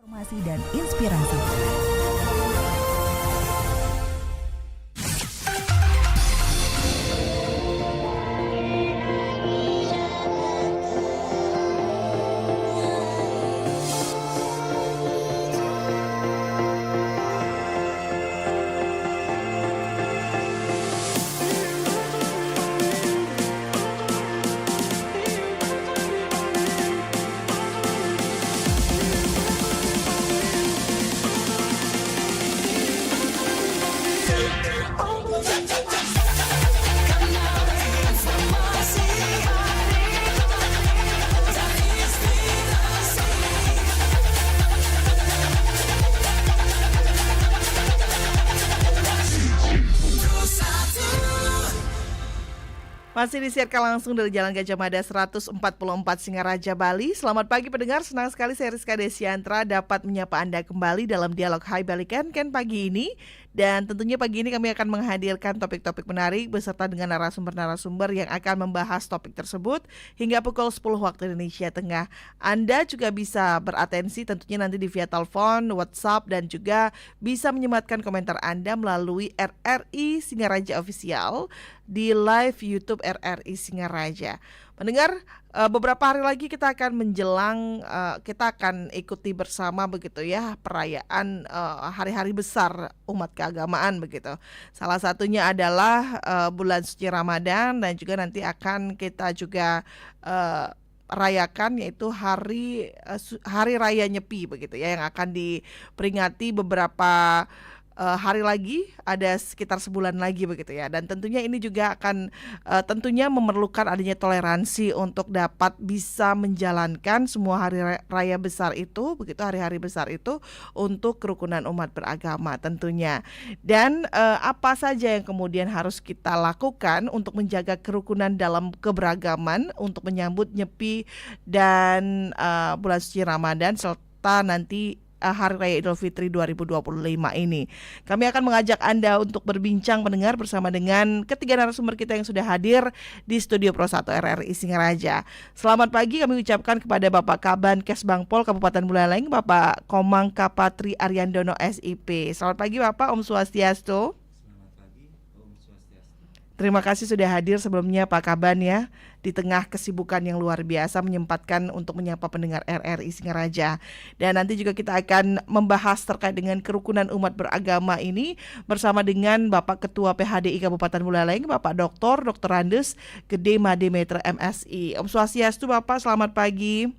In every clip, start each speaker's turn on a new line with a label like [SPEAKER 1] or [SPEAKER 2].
[SPEAKER 1] Informasi dan inspirasi. Masih disiarkan langsung dari Jalan Gajah Mada 144 Singaraja, Bali. Selamat pagi pendengar, senang sekali saya Rizka Desiantra dapat menyapa Anda kembali dalam dialog Hai Bali Ken pagi ini. Dan tentunya pagi ini kami akan menghadirkan topik-topik menarik beserta dengan narasumber-narasumber yang akan membahas topik tersebut hingga pukul 10 waktu Indonesia Tengah. Anda juga bisa beratensi tentunya nanti di via telepon, WhatsApp, dan juga bisa menyematkan komentar Anda melalui RRI Singaraja Official di live YouTube RRI Singaraja. Mendengar beberapa hari lagi kita akan menjelang, kita akan ikuti bersama begitu ya perayaan hari-hari besar umat keagamaan begitu. Salah satunya adalah bulan suci Ramadan dan juga nanti akan kita juga rayakan yaitu hari raya Nyepi begitu ya yang akan diperingati beberapa hari lagi, ada sekitar sebulan lagi begitu ya. Dan tentunya ini juga akan tentunya memerlukan adanya toleransi untuk dapat bisa menjalankan semua hari raya besar itu, begitu hari-hari besar itu untuk kerukunan umat beragama tentunya. Dan apa saja yang kemudian harus kita lakukan untuk menjaga kerukunan dalam keberagaman untuk menyambut Nyepi dan bulan suci Ramadan serta nanti Hari Raya Idul Fitri 2025 ini. Kami akan mengajak Anda untuk berbincang mendengar bersama dengan ketiga narasumber kita yang sudah hadir di Studio Pro 1 RRI Singaraja. Selamat pagi kami ucapkan kepada Bapak Kaban Kesbangpol Kabupaten Buleleng, Bapak Komang Kapatri Ariandono SIP. Selamat pagi Bapak, Om Swastiastu.
[SPEAKER 2] Selamat pagi, Om Swastiastu.
[SPEAKER 1] Terima kasih sudah hadir sebelumnya Pak Kaban ya. Di tengah kesibukan yang luar biasa menyempatkan untuk menyapa pendengar RRI Singaraja. Dan nanti juga kita akan membahas terkait dengan kerukunan umat beragama ini bersama dengan Bapak Ketua PHDI Kabupaten Buleleng, Bapak Dr. Andes Gede Made Metre MSI. Om Swastiastu Bapak, selamat pagi.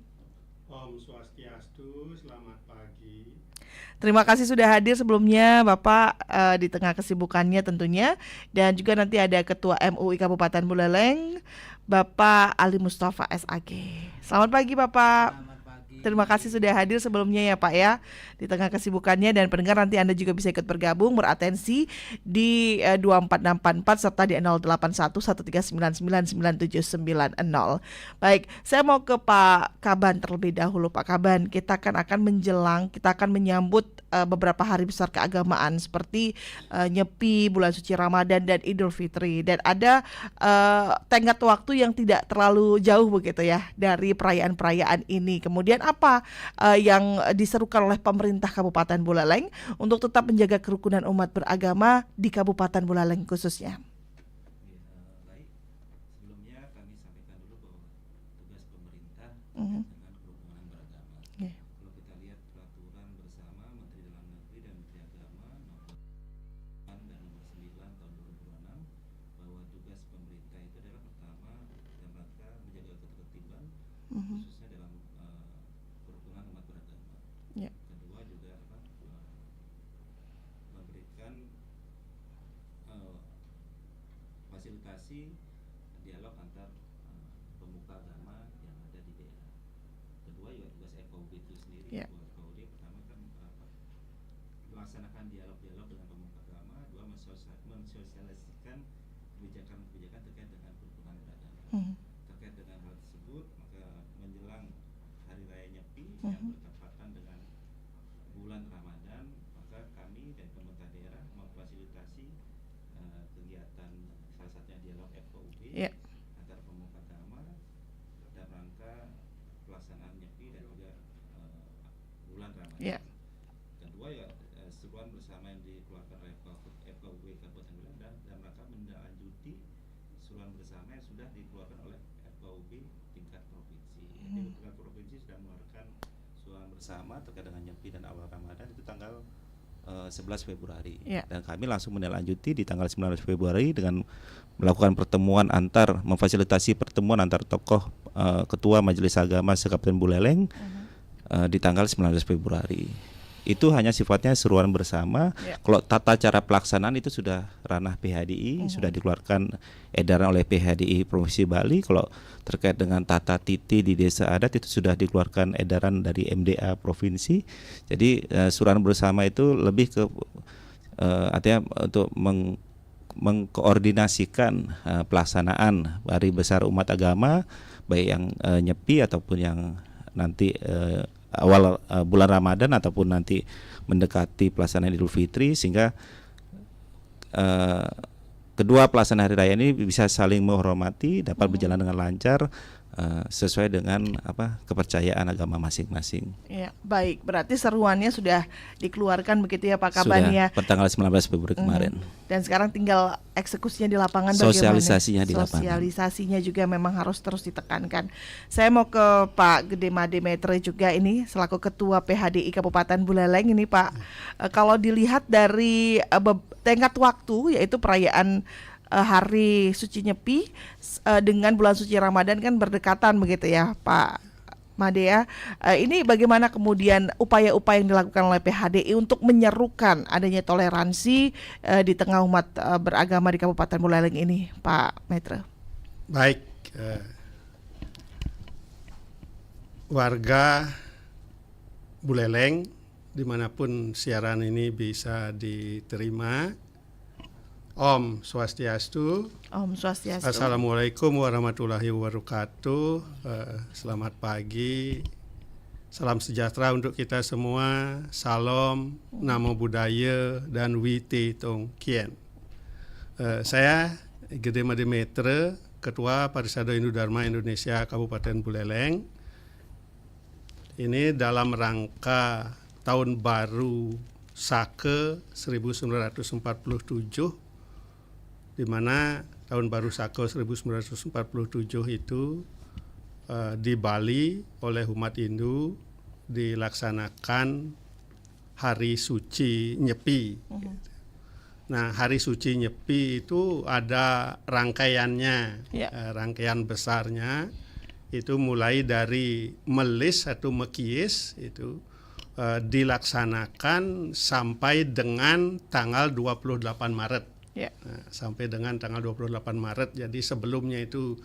[SPEAKER 3] Om Swastiastu, selamat pagi.
[SPEAKER 1] Terima kasih sudah hadir sebelumnya Bapak di tengah kesibukannya tentunya. Dan juga nanti ada Ketua MUI Kabupaten Buleleng, Bapak Ali Mustafa SAG. Selamat pagi Bapak.
[SPEAKER 2] Selamat pagi.
[SPEAKER 1] Terima kasih sudah hadir sebelumnya ya Pak ya di tengah kesibukannya. Dan pendengar nanti Anda juga bisa ikut bergabung beratensi di 24644 serta di 081139997990. Baik, saya mau ke Pak Kaban terlebih dahulu. Pak Kaban, kita akan menyambut beberapa hari besar keagamaan seperti Nyepi, bulan suci Ramadan dan Idul Fitri, dan ada tenggat waktu yang tidak terlalu jauh begitu ya dari perayaan-perayaan ini. Kemudian apa yang diserukan oleh pemerintah Kabupaten Buleleng untuk tetap menjaga kerukunan umat beragama di Kabupaten Buleleng khususnya?
[SPEAKER 2] Baik, sebelumnya kami sampaikan dulu bahwa tugas pemerintah
[SPEAKER 1] Mhm.
[SPEAKER 2] dengan kerukunan beragama.
[SPEAKER 1] Yeah.
[SPEAKER 2] Kalau kita lihat peraturan bersama Menteri Dalam Negeri dan Menteri Agama nomor 8 dan nomor 9 tahun 2026 bahwa tugas pemerintah itu adalah pertama dalam rangka menjaga ketertiban
[SPEAKER 1] Mhm.
[SPEAKER 2] khususnya dalam kerukunan umat beragama.
[SPEAKER 1] Ya.
[SPEAKER 2] Kedua juga memberikan fasilitasi dialog antar pemuka agama yang ada di daerah. Kedua juga tugas FOB itu sendiri.
[SPEAKER 1] Ya.
[SPEAKER 2] Buat FOB pertama kan melaksanakan dialog-dialog dengan pemuka agama. Dua, mensosialisasikan kebijakan-kebijakan terkait dengan kerukunan beragama.
[SPEAKER 1] Mhm.
[SPEAKER 2] Terkait dengan hal tersebut, maka menjelang Hari Raya Nyepi yang
[SPEAKER 1] Mhm.
[SPEAKER 2] bertepatan dengan bulan Ramadan, maka kami dan pemerintah daerah memfasilitasi kegiatan salah satunya dialog FOB
[SPEAKER 1] Ya.
[SPEAKER 2] antar pemuka agama dalam rangka pelaksanaan Nyepi dan juga bulan Ramadan.
[SPEAKER 1] Ya.
[SPEAKER 2] Kedua ya seruan bersama yang dikeluarkan oleh FKUB Kabupaten Buleleng dan rangka menindaklanjuti seruan bersama yang sudah dikeluarkan oleh FKUB tingkat provinsi. Jadi tingkat provinsi sudah mengeluarkan seruan bersama terkait dengan Nyepi dan awal Ramadan itu tanggal 11 Februari. Dan kami langsung menindaklanjuti di tanggal 19 Februari dengan melakukan pertemuan memfasilitasi pertemuan antar tokoh ketua Majelis Agama se-Kabupaten Buleleng di tanggal 19 Februari. Itu hanya sifatnya seruan bersama. Kalau tata cara pelaksanaan itu sudah ranah PHDI, sudah dikeluarkan edaran oleh PHDI Provinsi Bali. Kalau terkait dengan tata titi di desa adat itu sudah dikeluarkan edaran dari MDA Provinsi. Jadi seruan bersama itu lebih ke artinya untuk mengkoordinasikan pelaksanaan hari besar umat agama, baik yang Nyepi ataupun yang nanti awal bulan Ramadan ataupun nanti mendekati pelaksanaan Idul Fitri, sehingga kedua pelaksanaan hari raya ini bisa saling menghormati, dapat berjalan dengan lancar sesuai dengan kepercayaan agama masing-masing.
[SPEAKER 1] Ya, baik. Berarti seruannya sudah dikeluarkan begitu ya Pak Kaban ya.
[SPEAKER 2] Sudah pertanggal 19 Februari kemarin.
[SPEAKER 1] Dan sekarang tinggal eksekusinya di lapangan
[SPEAKER 2] Sosialisasinya
[SPEAKER 1] bagaimana?
[SPEAKER 2] di lapangan.
[SPEAKER 1] Sosialisasinya juga memang harus terus ditekankan. Saya mau ke Pak Gede Made Metre juga ini selaku Ketua PHDI Kabupaten Buleleng ini Pak. Kalau dilihat dari tenggat waktu yaitu perayaan Hari Suci Nyepi dengan bulan suci Ramadan kan berdekatan begitu ya Pak Made ya. Ini bagaimana kemudian upaya-upaya yang dilakukan oleh PHDI untuk menyerukan adanya toleransi di tengah umat beragama di Kabupaten Buleleng ini Pak Metre?
[SPEAKER 3] Baik, warga Buleleng dimanapun siaran ini bisa diterima. Om Swastiastu.
[SPEAKER 1] Om Swastiastu.
[SPEAKER 3] Assalamualaikum warahmatullahi wabarakatuh. Selamat pagi. Salam sejahtera untuk kita semua. Salam, Namo Buddhaya dan Witi Tong Kien. Saya Gede Made Metre, Ketua Parisada Hindu Dharma Indonesia Kabupaten Buleleng. Ini dalam rangka Tahun Baru Sake 1947, di mana Tahun Baru Saka 1947 itu di Bali oleh umat Hindu dilaksanakan Hari Suci Nyepi. Nah, Hari Suci Nyepi itu ada rangkaiannya, rangkaian besarnya itu mulai dari Melis atau Mekies itu dilaksanakan sampai dengan tanggal 28 Maret. Nah, sampai dengan tanggal 28 Maret. Jadi sebelumnya itu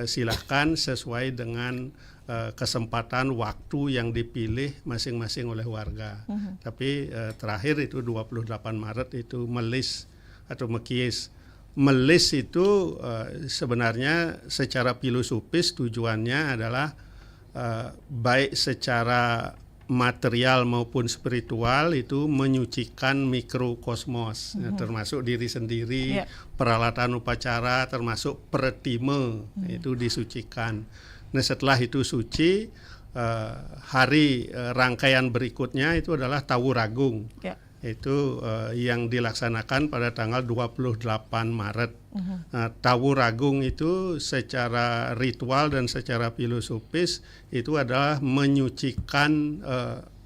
[SPEAKER 3] silahkan sesuai dengan kesempatan waktu yang dipilih masing-masing oleh warga. Tapi terakhir itu 28 Maret itu Melis atau Mekies. Melis itu sebenarnya secara filosofis tujuannya adalah baik secara material maupun spiritual itu menyucikan mikrokosmos, termasuk diri sendiri, peralatan upacara, termasuk pertime itu disucikan. Nah, setelah itu suci, hari rangkaian berikutnya itu adalah Tawuragung. Itu yang dilaksanakan pada tanggal 28 Maret. Nah, Tawuragung itu secara ritual dan secara filosofis itu adalah menyucikan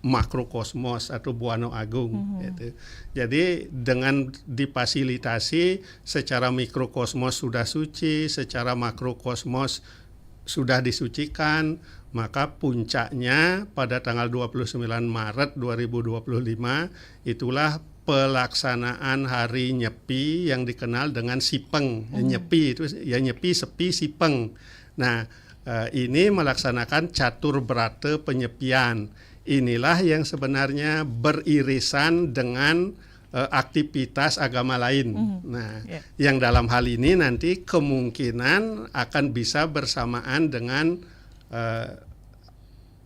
[SPEAKER 3] makrokosmos atau Buana Agung. Gitu. Jadi dengan difasilitasi secara mikrokosmos sudah suci, secara makrokosmos sudah disucikan, maka puncaknya pada tanggal 29 Maret 2025 itulah pelaksanaan Hari Nyepi yang dikenal dengan Sipeng. Nyepi itu ya Nyepi, Sepi, Sipeng. Nah, ini melaksanakan catur berata penyepian. Inilah yang sebenarnya beririsan dengan aktivitas agama lain. Nah, yang dalam hal ini nanti kemungkinan akan bisa bersamaan dengan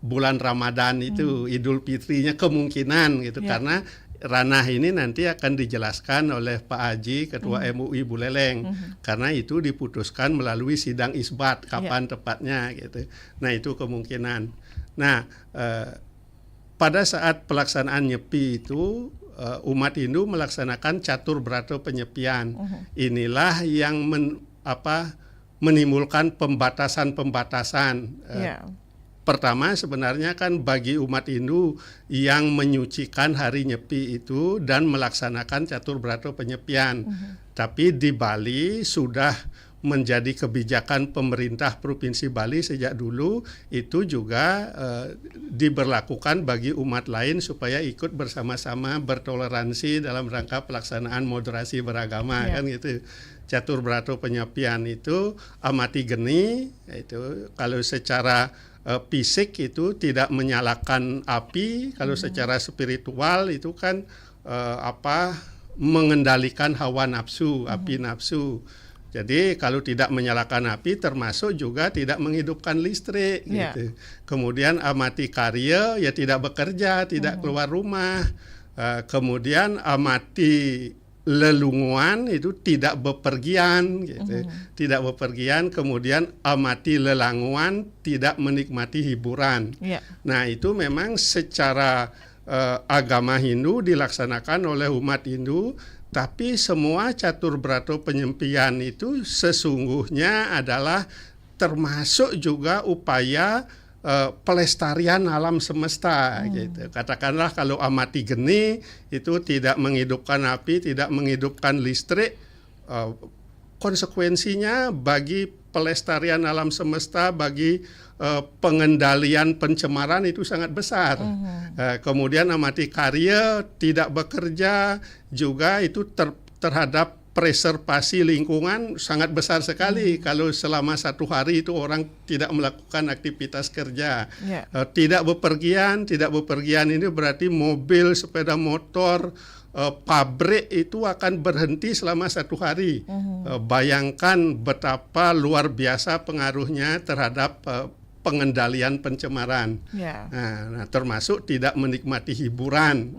[SPEAKER 3] bulan Ramadan itu, Idul Fitrinya kemungkinan gitu, karena ranah ini nanti akan dijelaskan oleh Pak Haji, Ketua MUI Buleleng, karena itu diputuskan melalui sidang isbat kapan tepatnya gitu. Nah, itu kemungkinan. Nah, pada saat pelaksanaan Nyepi itu umat Hindu melaksanakan catur brata penyepian. Inilah yang menimbulkan pembatasan-pembatasan. Pertama sebenarnya kan bagi umat Hindu yang menyucikan hari Nyepi itu dan melaksanakan catur brata penyepian. Tapi di Bali sudah menjadi kebijakan pemerintah Provinsi Bali sejak dulu, itu juga diberlakukan bagi umat lain supaya ikut bersama-sama bertoleransi dalam rangka pelaksanaan moderasi beragama, kan gitu. Catur brata penyepian itu amati geni, itu kalau secara fisik itu tidak menyalakan api, kalau secara spiritual itu kan mengendalikan hawa nafsu, api nafsu. Jadi kalau tidak menyalakan api termasuk juga tidak menghidupkan listrik gitu. Kemudian amati karya ya tidak bekerja, tidak keluar rumah. Kemudian amati lelunguan itu tidak bepergian gitu. Tidak bepergian, kemudian amati lelanguan tidak menikmati hiburan. Nah, itu memang secara agama Hindu dilaksanakan oleh umat Hindu, tapi semua catur brata penyepian itu sesungguhnya adalah termasuk juga upaya pelestarian alam semesta gitu. Katakanlah kalau amati geni itu tidak menghidupkan api, tidak menghidupkan listrik, konsekuensinya bagi pelestarian alam semesta, bagi pengendalian pencemaran itu sangat besar. Kemudian amati karya tidak bekerja juga itu terhadap preservasi lingkungan sangat besar sekali. Kalau selama satu hari itu orang tidak melakukan aktivitas kerja, tidak bepergian ini berarti mobil, sepeda motor, pabrik itu akan berhenti selama satu hari. Bayangkan betapa luar biasa pengaruhnya terhadap pengendalian pencemaran. Nah, termasuk tidak menikmati hiburan.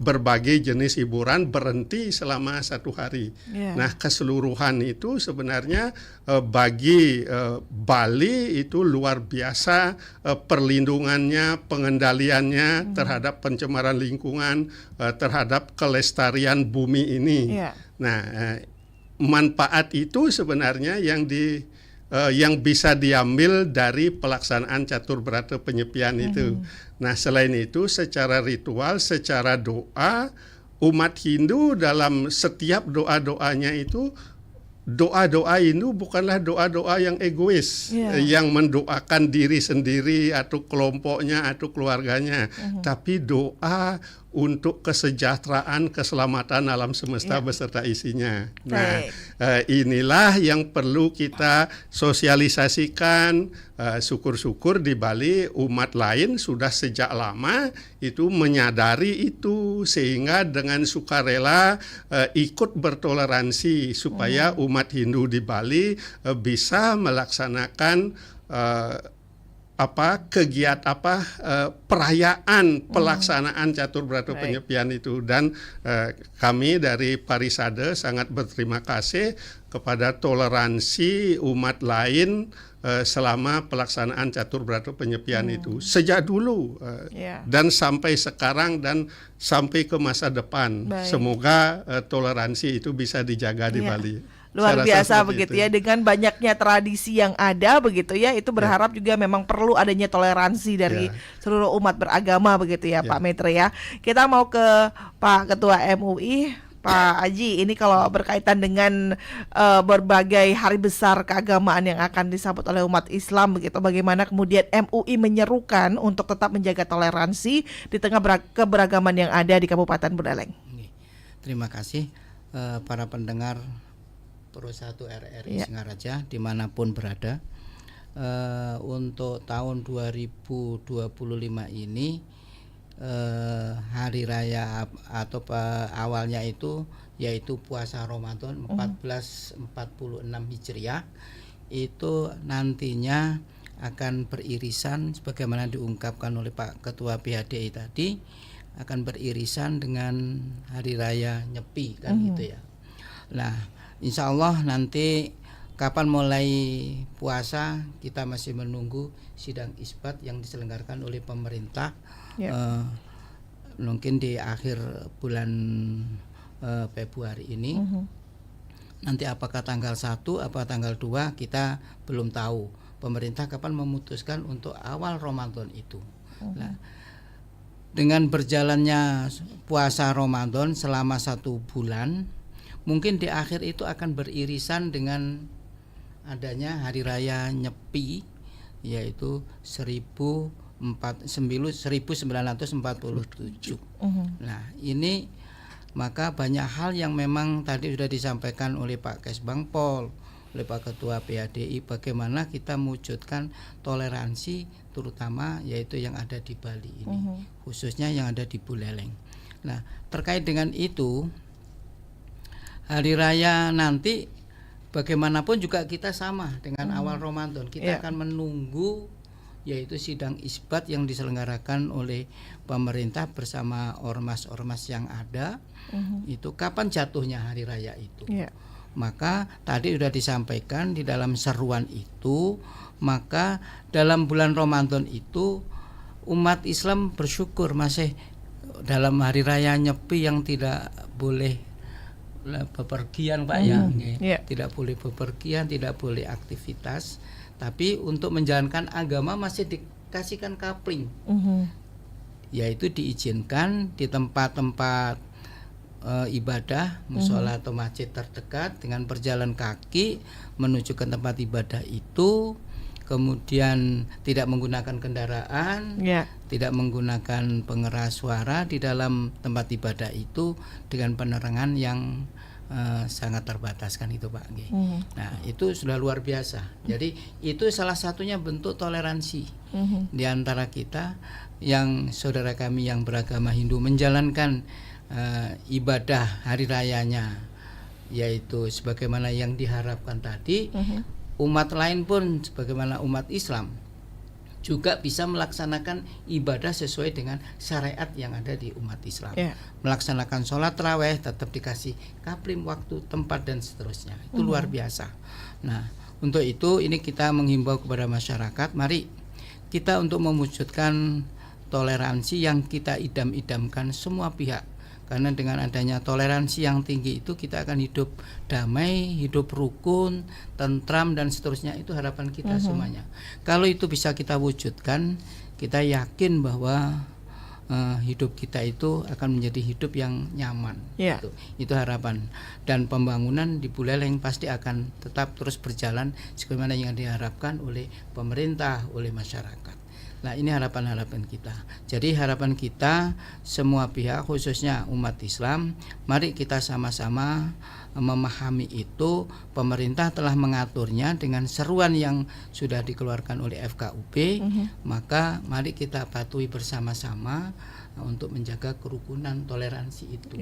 [SPEAKER 3] Berbagai jenis hiburan berhenti selama satu hari. Nah, keseluruhan itu sebenarnya bagi Bali itu luar biasa perlindungannya, pengendaliannya terhadap pencemaran lingkungan, terhadap kelestarian bumi ini. Nah, manfaat itu sebenarnya yang bisa diambil dari pelaksanaan catur brata penyepian itu. Nah, selain itu secara ritual, secara doa, umat Hindu dalam setiap doa-doanya itu, doa-doa Hindu bukanlah doa-doa yang egois, yang mendoakan diri sendiri atau kelompoknya atau keluarganya, tapi doa untuk kesejahteraan, keselamatan alam semesta beserta isinya. Nah, inilah yang perlu kita sosialisasikan. Syukur-syukur di Bali umat lain sudah sejak lama itu menyadari itu, sehingga dengan sukarela ikut bertoleransi supaya umat Hindu di Bali bisa melaksanakan perayaan pelaksanaan catur brata penyepian itu. Dan kami dari Parisade sangat berterima kasih kepada toleransi umat lain selama pelaksanaan catur brata penyepian itu sejak dulu dan sampai sekarang dan sampai ke masa depan. Semoga toleransi itu bisa dijaga di Bali.
[SPEAKER 1] Luar biasa begitu ya, dengan banyaknya tradisi yang ada begitu ya, itu berharap juga memang perlu adanya toleransi dari seluruh umat beragama begitu ya Pak Maitre ya. Kita mau ke Pak Ketua MUI, Pak Aji, ini kalau berkaitan dengan berbagai hari besar keagamaan yang akan disambut oleh umat Islam begitu, bagaimana kemudian MUI menyerukan untuk tetap menjaga toleransi di tengah keberagaman yang ada di Kabupaten Buleleng.
[SPEAKER 4] Terima kasih para pendengar Pro 1 RRI Singaraja dimanapun berada. Untuk tahun 2025 ini hari raya atau awalnya itu yaitu puasa Ramadan 1446 Hijriah itu nantinya akan beririsan sebagaimana diungkapkan oleh Pak Ketua PHDI tadi, akan beririsan dengan hari raya Nyepi kan gitu ya. Nah, insya Allah nanti kapan mulai puasa kita masih menunggu sidang isbat yang diselenggarakan oleh pemerintah mungkin di akhir bulan Februari ini. Nanti apakah tanggal 1 apa tanggal 2 kita belum tahu. Pemerintah kapan memutuskan untuk awal Ramadan itu. Nah, dengan berjalannya puasa Ramadan selama 1 bulan, mungkin di akhir itu akan beririsan dengan adanya hari raya Nyepi, yaitu 1947. Nah, ini maka banyak hal yang memang tadi sudah disampaikan oleh Pak Kesbangpol, oleh Pak Ketua PADI, bagaimana kita mewujudkan toleransi terutama yaitu yang ada di Bali ini, khususnya yang ada di Buleleng. Nah, terkait dengan itu, hari raya nanti bagaimanapun juga kita sama dengan awal Ramadan, kita akan menunggu yaitu sidang isbat yang diselenggarakan oleh pemerintah bersama ormas-ormas yang ada. Itu kapan jatuhnya hari raya itu. Maka tadi sudah disampaikan di dalam seruan itu, maka dalam bulan Ramadan itu umat Islam bersyukur masih dalam hari raya Nyepi yang tidak boleh bepergian Pak tidak boleh bepergian, tidak boleh aktivitas, tapi untuk menjalankan agama masih dikasihkan kapling, yaitu diizinkan di tempat-tempat ibadah, musola atau masjid terdekat dengan berjalan kaki menuju ke tempat ibadah itu, kemudian tidak menggunakan kendaraan, tidak menggunakan pengeras suara di dalam tempat ibadah itu dengan penerangan yang sangat terbatas kan itu Pak G. Nah, itu sudah luar biasa. Jadi itu salah satunya bentuk toleransi di antara kita yang saudara kami yang beragama Hindu menjalankan ibadah hari rayanya, yaitu sebagaimana yang diharapkan tadi. Umat lain pun sebagaimana umat Islam juga bisa melaksanakan ibadah sesuai dengan syariat yang ada di umat Islam. Melaksanakan sholat tarawih tetap dikasih kapling waktu, tempat dan seterusnya. Itu luar biasa. Nah, untuk itu ini kita menghimbau kepada masyarakat, mari kita untuk mewujudkan toleransi yang kita idam-idamkan semua pihak. Karena dengan adanya toleransi yang tinggi itu kita akan hidup damai, hidup rukun, tentram dan seterusnya. Itu harapan kita semuanya. Kalau itu bisa kita wujudkan, kita yakin bahwa hidup kita itu akan menjadi hidup yang nyaman. Itu harapan. Dan pembangunan di Buleleng pasti akan tetap terus berjalan sebagaimana yang diharapkan oleh pemerintah, oleh masyarakat. Nah, ini harapan-harapan kita. Jadi harapan kita semua pihak khususnya umat Islam, mari kita sama-sama memahami itu. Pemerintah telah mengaturnya dengan seruan yang sudah dikeluarkan oleh FKUP, maka mari kita patuhi bersama-sama untuk menjaga kerukunan toleransi itu.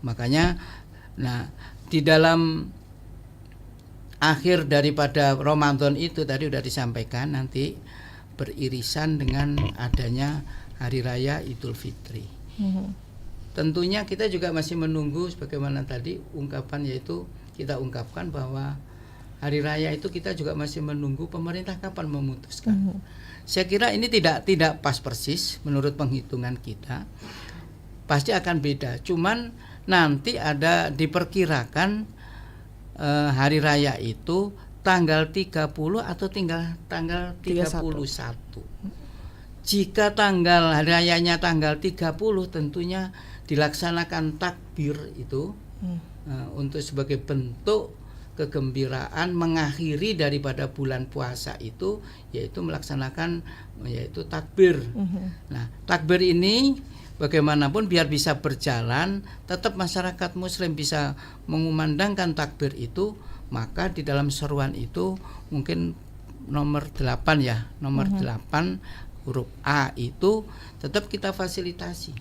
[SPEAKER 4] Makanya di dalam akhir daripada Ramadan itu tadi sudah disampaikan nanti beririsan dengan adanya Hari Raya Idul Fitri. Tentunya kita juga masih menunggu sebagaimana tadi ungkapan, yaitu kita ungkapkan bahwa Hari Raya itu kita juga masih menunggu pemerintah kapan memutuskan. Saya kira ini tidak pas persis menurut penghitungan kita. Pasti akan beda. Cuman nanti ada diperkirakan Hari Raya itu tanggal 30 atau tanggal 31. Jika tanggal hari rayanya tanggal 30 tentunya dilaksanakan takbir itu untuk sebagai bentuk kegembiraan mengakhiri daripada bulan puasa itu, yaitu melaksanakan yaitu takbir. Nah, takbir ini bagaimanapun biar bisa berjalan, tetap masyarakat muslim bisa mengumandangkan takbir itu. Maka di dalam seruan itu mungkin nomor 8 ya, nomor 8 huruf A itu tetap kita fasilitasi.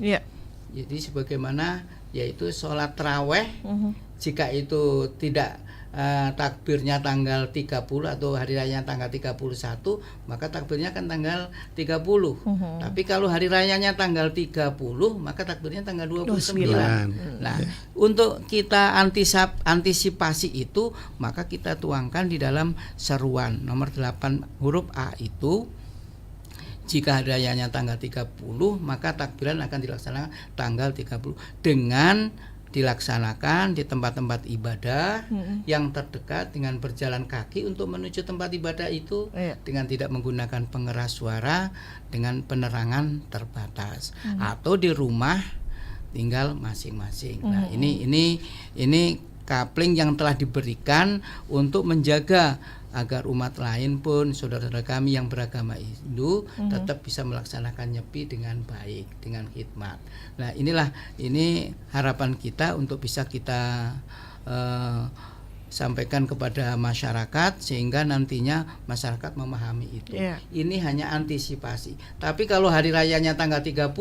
[SPEAKER 4] Jadi sebagaimana yaitu sholat tarawih, jika itu tidak takbirnya tanggal 30 atau hari rayanya tanggal 31, maka takbirnya kan tanggal 30. Tapi kalau hari rayanya tanggal 30, maka takbirnya tanggal 29. Nah, untuk kita antisipasi itu, maka kita tuangkan di dalam seruan nomor 8 huruf A itu, Jika hari rayanya tanggal 30, maka takbiran akan dilaksanakan tanggal 30 dengan dilaksanakan di tempat-tempat ibadah yang terdekat dengan berjalan kaki untuk menuju tempat ibadah itu dengan tidak menggunakan pengeras suara, dengan penerangan terbatas, atau di rumah tinggal masing-masing. Nah, ini coupling yang telah diberikan untuk menjaga agar umat lain pun, saudara-saudara kami yang beragama Hindu tetap bisa melaksanakan Nyepi dengan baik, dengan khidmat. Nah, ini harapan kita untuk bisa kita sampaikan kepada masyarakat sehingga nantinya masyarakat memahami itu. Ini hanya antisipasi. Tapi kalau hari rayanya tanggal 30,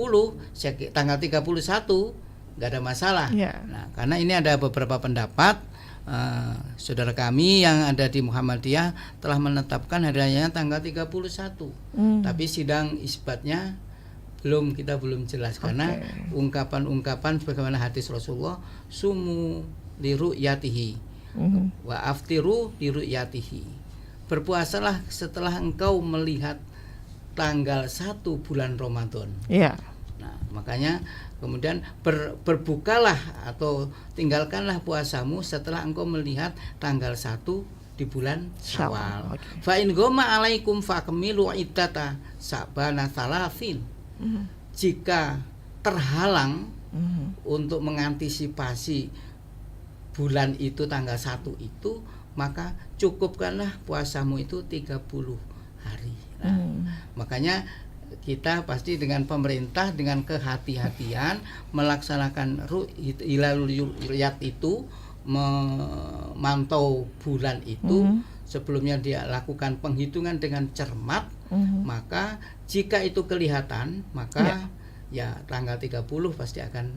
[SPEAKER 4] tanggal 31 nggak ada masalah. Nah, karena ini ada beberapa pendapat. Saudara kami yang ada di Muhammadiyah telah menetapkan hari rayanya tanggal 31. Tapi sidang isbatnya kita belum jelas karena ungkapan-ungkapan sebagaimana hadis Rasulullah, sumu li ru'yatihi wa aftiru li ru'yatihi. Berpuasalah setelah engkau melihat tanggal 1 bulan Ramadan. Nah, makanya kemudian berbukalah atau tinggalkanlah puasamu setelah engkau melihat tanggal 1 di bulan Syawal. Fa in goma alaikum fakmilu iddata sabana salafin. Jika terhalang untuk mengantisipasi bulan itu tanggal 1 itu, maka cukupkanlah puasamu itu 30 hari. Nah, makanya kita pasti dengan pemerintah dengan kehati-hatian melaksanakan hilalul ru'yat itu, memantau bulan itu. Sebelumnya dia lakukan penghitungan dengan cermat, maka jika itu kelihatan, maka ya tanggal 30 pasti akan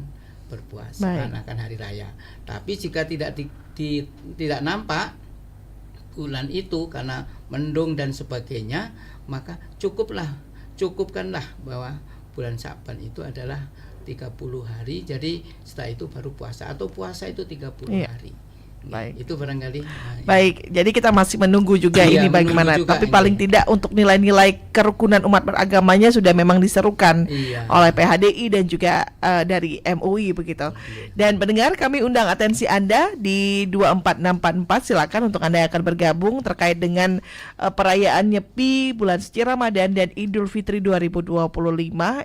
[SPEAKER 4] berpuasa, akan hari raya. Tapi jika tidak nampak bulan itu karena mendung dan sebagainya, maka cukupkanlah bahwa bulan Syaban itu adalah 30 hari. Jadi setelah itu baru puasa, atau puasa itu 30 hari.
[SPEAKER 1] Baik.
[SPEAKER 4] Itu barangkali.
[SPEAKER 1] Baik, jadi kita masih menunggu juga ini bagaimana. Tapi paling tidak untuk nilai-nilai kerukunan umat beragamanya sudah memang diserukan oleh PHDI dan juga dari MUI begitu. Dan pendengar, kami undang atensi Anda di 24644. Silakan untuk Anda yang akan bergabung terkait dengan perayaan Nyepi, bulan suci Ramadan dan Idul Fitri 2025.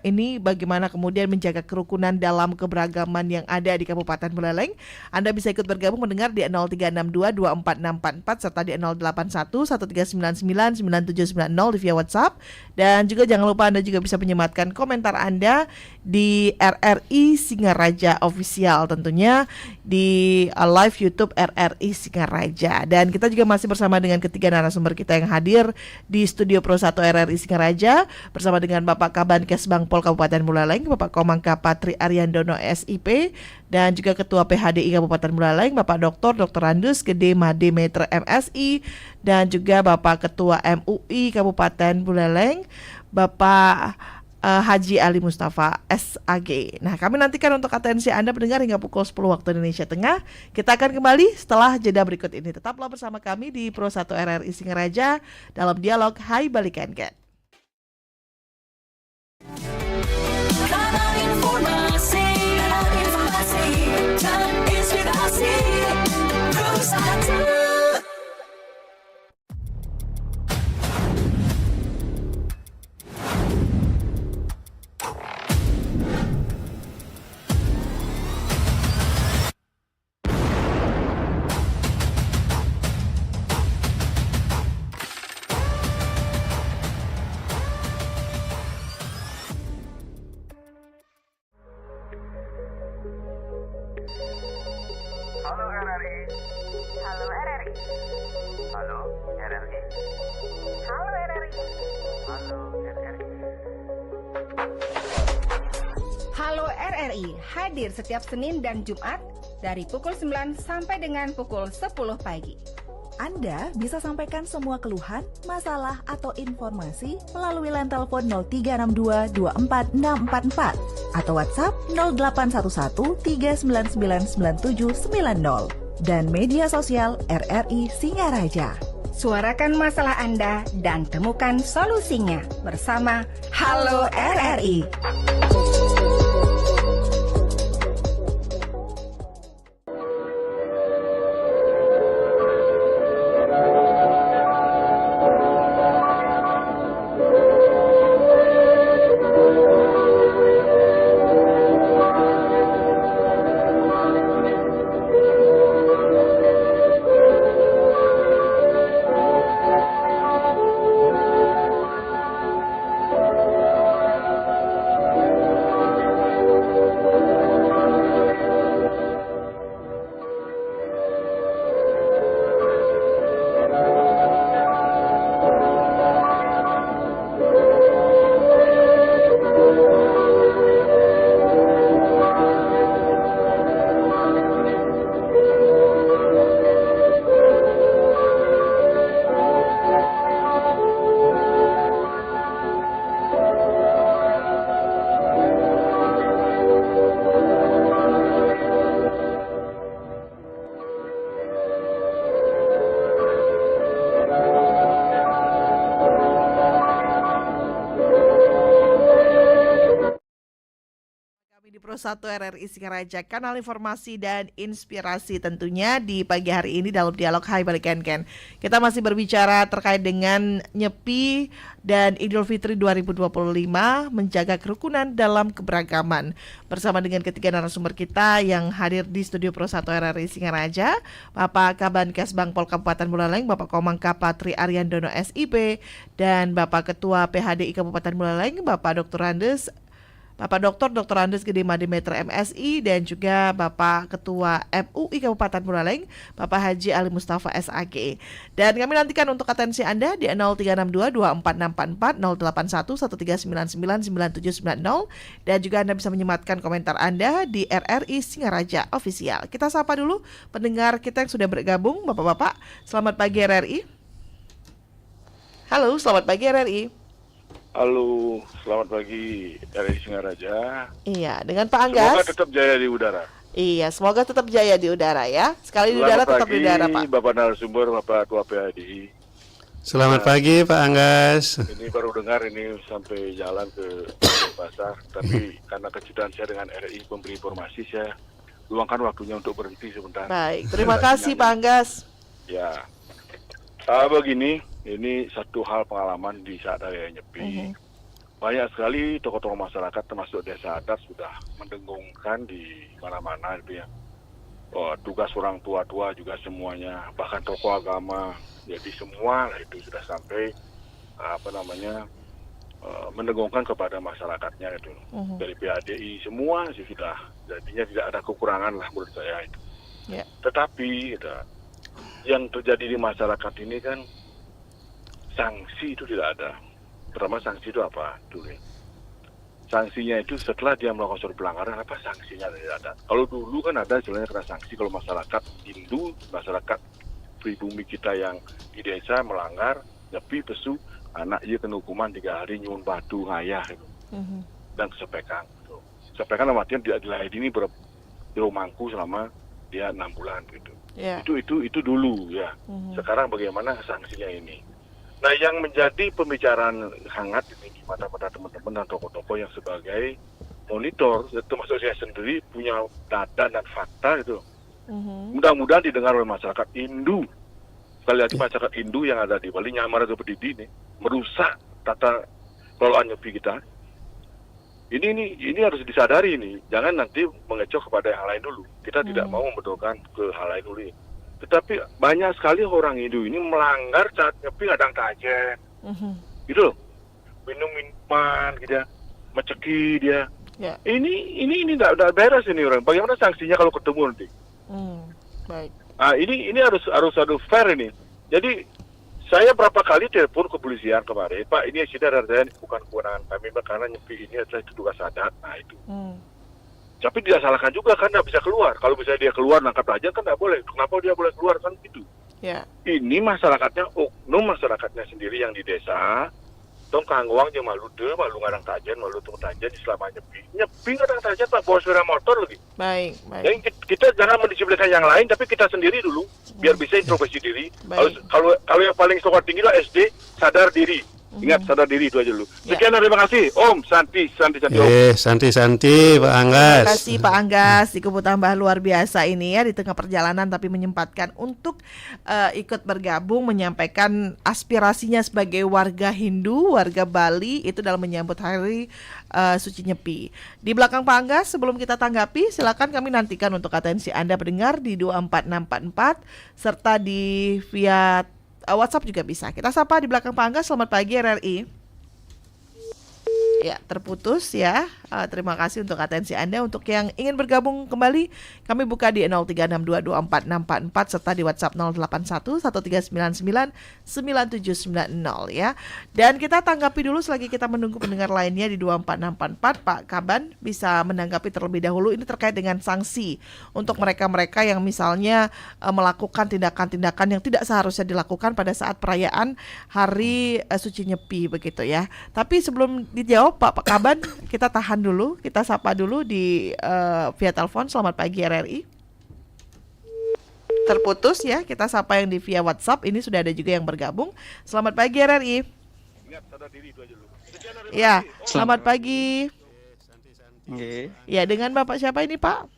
[SPEAKER 1] Ini bagaimana kemudian menjaga kerukunan dalam keberagaman yang ada di Kabupaten Buleleng. Anda bisa ikut bergabung mendengar di 0362244644 serta di 081139999790 di via WhatsApp. Dan juga jangan lupa Anda juga bisa menyematkan komentar Anda di RRI Singaraja Official, tentunya di live YouTube RRI Singaraja. Dan kita juga masih bersama dengan ketiga narasumber kita yang hadir di studio Pro 1 RRI Singaraja bersama dengan Bapak Kabankes Bangpol Kabupaten Buleleng, Bapak Komangka Patri Ariandono SIP, dan juga Ketua PHDI Kabupaten Buleleng, Bapak Dr. Randus Gede Made Metre MSI, dan juga Bapak Ketua MUI Kabupaten Buleleng, Bapak Haji Ali Mustafa SAG. Nah, kami nantikan untuk atensi Anda pendengar hingga pukul 10 waktu Indonesia Tengah. Kita akan kembali setelah jeda berikut ini. Tetaplah bersama kami di Pro 1 RRI Singaraja dalam dialog Hai Balik Kenken.
[SPEAKER 5] Halo RRI. Halo RRI. Halo RRI. Halo RRI. Halo RRI. Halo RRI hadir setiap Senin dan Jumat dari pukul 9 sampai dengan pukul 10 pagi.
[SPEAKER 6] Anda bisa sampaikan semua keluhan, masalah, atau informasi melalui line telepon 0362 24644 atau WhatsApp 0811 3999790 dan media sosial RRI Singaraja.
[SPEAKER 5] Suarakan masalah Anda dan temukan solusinya bersama Halo RRI.
[SPEAKER 1] Di Pro 1 RRI Singaraja, kanal informasi dan inspirasi tentunya di pagi hari ini dalam dialog Hai Balik Ken. Kita masih berbicara terkait dengan Nyepi dan Idul Fitri 2025, menjaga kerukunan dalam keberagaman. Bersama dengan ketiga narasumber kita yang hadir di studio Pro 1 RRI Singaraja, Bapak Kabankes Bangpol Kabupaten Buleleng, Bapak Komang Patri Ariandono SIP, dan Bapak Ketua PHDI Kabupaten Buleleng, Bapak Dr. Andes Gede Madimeter MSI, dan juga Bapak Ketua MUI Kabupaten Buleleng, Bapak Haji Ali Mustafa SAG. Dan kami nantikan untuk atensi Anda di 0362 2444 081 1399 9790, dan juga Anda bisa menyematkan komentar Anda di RRI Singaraja Official. Kita sapa dulu pendengar kita yang sudah bergabung. Bapak-bapak, selamat pagi RRI. Halo, selamat pagi RRI.
[SPEAKER 7] Halo, selamat pagi dari Singaraja.
[SPEAKER 1] Iya, dengan Pak Anggas.
[SPEAKER 7] Semoga tetap jaya di udara.
[SPEAKER 1] Iya, semoga tetap jaya di udara ya. Sekali di udara tetap di udara, Pak.
[SPEAKER 7] Bapak narasumber, Bapak Ketua PHDI.
[SPEAKER 3] Selamat pagi Pak Anggas.
[SPEAKER 7] Ini baru dengar ini sampai jalan ke pasar, tapi karena kecintaan saya dengan RRI memberi informasi, saya luangkan waktunya untuk berhenti sebentar.
[SPEAKER 1] Baik, terima kasih Pak Anggas.
[SPEAKER 7] Ya, begini. Ini satu hal pengalaman di saat saya Nyepi. Banyak sekali tokoh-tokoh masyarakat termasuk desa adat sudah mendengungkan di mana-mana gitu ya. Tugas orang tua-tua juga semuanya, bahkan tokoh agama. Jadi semua itu sudah sampai mendengungkan kepada masyarakatnya itu. Dari PHDI semua sih sudah. Jadinya tidak ada kekurangan lah menurut saya itu.
[SPEAKER 1] Yeah.
[SPEAKER 7] Tetapi yang terjadi di masyarakat ini kan sanksi itu tidak ada. Pertama, sanksi itu apa? Sanksinya itu setelah dia melakukan suatu pelanggaran, apa sanksinya tidak ada. Kalau dulu kan ada istilahnya kena sanksi kalau masyarakat Hindu, masyarakat pribumi kita yang di desa melanggar, nyepi, pesu, anak ia kena hukuman 3 hari nyuwun batu ngayah gitu. Dan kesepekan. Gitu. Kesepekan artinya tidak dilayani di rumahku selama dia 6 bulan gitu. Yeah. Itu dulu ya. Sekarang bagaimana sanksinya ini? Nah, yang menjadi pembicaraan hangat ini di mata-mata teman-teman dan tokoh-tokoh yang sebagai monitor, termasuk saya sendiri punya data dan fakta itu. Mudah-mudahan didengar oleh masyarakat Hindu. Sekali lagi masyarakat Hindu yang ada di Bali, Nyamar seperti ini, merusak tata kelola Nyepi kita. Ini harus disadari ini. Jangan nanti mengecoh kepada yang lain dulu. Kita tidak mau membetulkan ke hal lain dulu. Tetapi banyak sekali orang Hindu ini melanggar saat Nyepi ngadang tajen, gitu loh, minum minuman, gitu ya, menceki dia.
[SPEAKER 1] Yeah.
[SPEAKER 7] Ini tidak beres ini orang. Bagaimana sanksinya kalau ketemu nanti?
[SPEAKER 1] Baik.
[SPEAKER 7] Nah, ini harus ada fair ini. Jadi saya berapa kali telepon kepolisian kemarin, Pak, ini sudah ada bukan kewenangan kami, karena Nyepi ini adalah tugas adat. Nah itu. Tapi tidak salahkan juga kan tidak bisa keluar. Kalau misalnya dia keluar nangkap aja kan tidak boleh. Kenapa dia boleh keluar kan gitu?
[SPEAKER 1] Yeah.
[SPEAKER 7] Ini masyarakatnya, oknum masyarakatnya sendiri yang di desa tong kangguang jeung malu ngarang tajen malu tung tajen selama nyepi ngarang tajen Pak bawa sepeda motor lagi.
[SPEAKER 1] Baik.
[SPEAKER 7] Jadi kita jangan mendisiplinkan yang lain, tapi kita sendiri dulu biar bisa introspeksi diri. Kalau yang paling skor tinggi lah SD, sadar diri. Ingat, sadar diri itu aja dulu. Sekian, terima kasih. Om, Santi Om.
[SPEAKER 3] Santi Pak Anggas.
[SPEAKER 1] Terima kasih Pak Anggas, di Kupu Tambah luar biasa ini ya, di tengah perjalanan tapi menyempatkan untuk ikut bergabung menyampaikan aspirasinya sebagai warga Hindu, warga Bali itu dalam menyambut hari Suci Nyepi. Di belakang Pak Anggas, sebelum kita tanggapi, silakan kami nantikan untuk atensi Anda pendengar di 24644 serta di via WhatsApp juga bisa. Kita sapa di belakang Pak Anggas. Selamat pagi RRI. Ya, terputus ya. Terima kasih untuk atensi Anda. Untuk yang ingin bergabung kembali, kami buka di 0362246644 serta di WhatsApp 08113999790 ya. Dan kita tanggapi dulu selagi kita menunggu pendengar lainnya di 24644. Pak Kaban bisa menanggapi terlebih dahulu ini terkait dengan sanksi untuk mereka-mereka yang misalnya melakukan tindakan-tindakan yang tidak seharusnya dilakukan pada saat perayaan Hari Suci Nyepi begitu ya. Tapi sebelum dijawab Pak Kaban, kita tahan dulu, kita sapa dulu di via telepon. Selamat pagi RRI. Terputus ya, kita sapa yang di via WhatsApp. Ini sudah ada juga yang bergabung. Selamat pagi RRI.
[SPEAKER 7] Ingat, sadar diri itu aja dulu.
[SPEAKER 1] Ya, selamat pagi.
[SPEAKER 8] Okay.
[SPEAKER 1] Ya, dengan Bapak siapa ini Pak?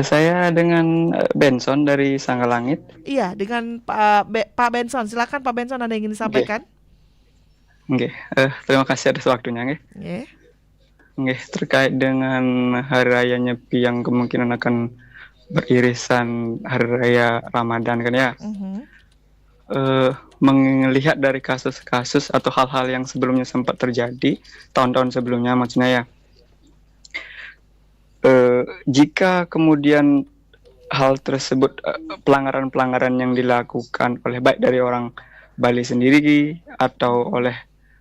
[SPEAKER 8] Saya dengan Benson dari Sanggalangit.
[SPEAKER 1] Iya, dengan Pak Benson. Silakan Pak Benson, ada yang ingin disampaikan?
[SPEAKER 8] Oke, terima kasih atas waktunya, nggih. Nggih, terkait dengan hari raya Nyepi yang kemungkinan akan beririsan hari raya Ramadan kan ya. Melihat dari kasus-kasus atau hal-hal yang sebelumnya sempat terjadi tahun-tahun sebelumnya, maksudnya ya. Jika kemudian hal tersebut pelanggaran-pelanggaran yang dilakukan oleh baik dari orang Bali sendiri atau oleh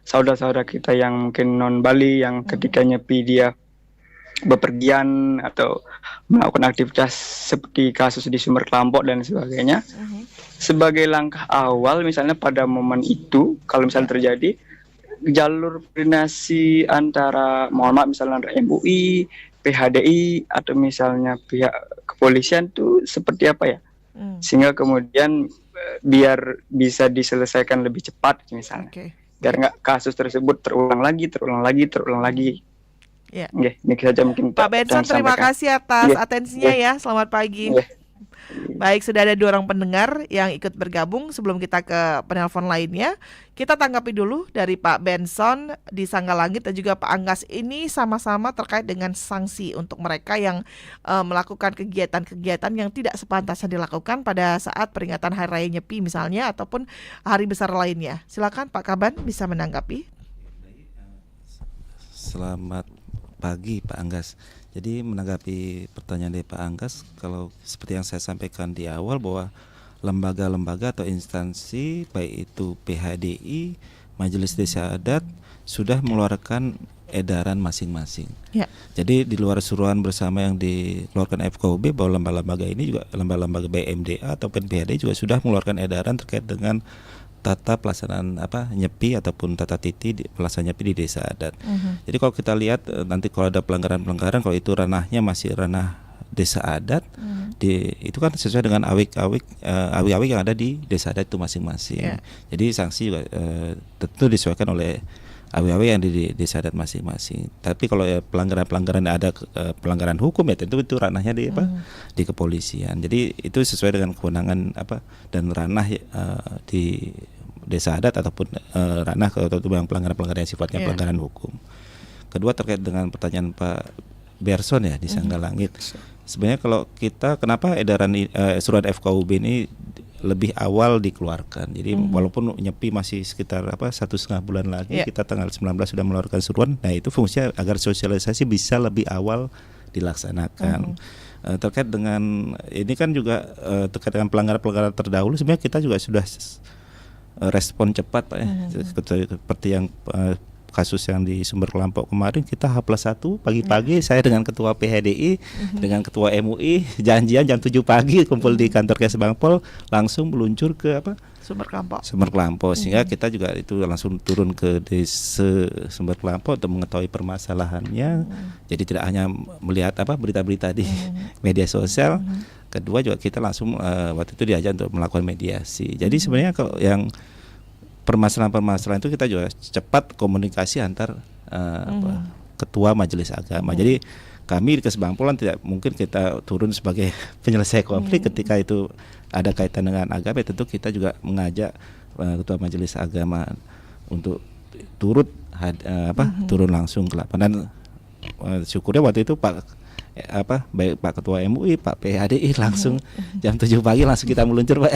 [SPEAKER 8] saudara-saudara kita yang mungkin non Bali yang ketika Nyepi dia bepergian atau melakukan aktivitas seperti kasus di Sumber Kelampok dan sebagainya, sebagai langkah awal misalnya pada momen itu kalau misalnya terjadi jalur koordinasi antara mohon maaf misalnya MUI, PHDI atau misalnya pihak kepolisian itu seperti apa ya, sehingga kemudian biar bisa diselesaikan lebih cepat misalnya. Biar nggak kasus tersebut terulang lagi.
[SPEAKER 1] Ya.
[SPEAKER 8] Ini saja mungkin
[SPEAKER 1] Pak Benson, terima kasih atas atensinya ya. Selamat pagi. Baik, sudah ada 2 orang pendengar yang ikut bergabung. Sebelum kita ke penelpon lainnya, kita tanggapi dulu dari Pak Benson di Sanggalangit dan juga Pak Anggas. Ini sama-sama terkait dengan sanksi untuk mereka yang melakukan kegiatan-kegiatan yang tidak sepantasnya dilakukan pada saat peringatan Hari Raya Nyepi misalnya ataupun hari besar lainnya. Silakan Pak Kaban bisa menanggapi.
[SPEAKER 2] Selamat pagi Pak Anggas. Jadi menanggapi pertanyaan dari Pak Anggas, kalau seperti yang saya sampaikan di awal bahwa lembaga-lembaga atau instansi baik itu PHDI, Majelis Desa Adat sudah mengeluarkan edaran masing-masing. Ya. Jadi di luar suruhan bersama yang dikeluarkan FKUB bahwa lembaga-lembaga ini juga lembaga-lembaga BMDA ataupun PHDI juga sudah mengeluarkan edaran terkait dengan tata pelaksanaan Nyepi ataupun tata titi pelaksanaan Nyepi di desa adat. Jadi kalau kita lihat nanti kalau ada pelanggaran-pelanggaran, kalau itu ranahnya masih ranah desa adat, itu kan sesuai dengan awik-awik yang ada di desa adat itu masing-masing. Jadi sanksi juga tentu disesuaikan oleh awik-awik yang di desa adat masing-masing. Tapi kalau pelanggaran-pelanggaran ada pelanggaran hukum ya tentu itu ranahnya di kepolisian. Jadi itu sesuai dengan kewenangan dan ranah di desa adat ataupun ranah atau pelanggaran-pelanggaran yang sifatnya pelanggaran hukum. Kedua terkait dengan pertanyaan Pak Berson ya di Sanggalangit. Sebenarnya kalau kita kenapa edaran surat FKUB ini lebih awal dikeluarkan. Jadi walaupun Nyepi masih sekitar 1,5 bulan lagi, kita tanggal 19 sudah mengeluarkan suruhan. Nah, itu fungsinya agar sosialisasi bisa lebih awal dilaksanakan. Terkait dengan ini kan juga terkait dengan pelanggaran-pelanggaran terdahulu sebenarnya kita juga sudah respon cepat Pak ya. Seperti yang
[SPEAKER 9] kasus yang di Sumber Kelampok kemarin, kita H+1 pagi-pagi saya dengan ketua PHDI dengan ketua MUI janjian jam 7 pagi kumpul di kantor Kesbangpol, langsung meluncur ke
[SPEAKER 1] Sumber Kelampok.
[SPEAKER 9] Sumber Kelampok, sehingga kita juga itu langsung turun ke desa Sumber Kelampok untuk mengetahui permasalahannya. Jadi tidak hanya melihat berita-berita di media sosial. Kedua juga kita langsung waktu itu diajak untuk melakukan mediasi. Jadi sebenarnya kalau yang permasalahan-permasalahan itu kita juga cepat komunikasi antar ketua majelis agama. Jadi kami di Kesbangpolan tidak mungkin kita turun sebagai penyelesai konflik ketika itu ada kaitan dengan agama. Tentu kita juga mengajak ketua majelis agama untuk turut turun langsung ke lapangan. Dan syukurnya waktu itu baik Pak Ketua MUI, Pak PHDI langsung jam 7 pagi langsung kita meluncur Pak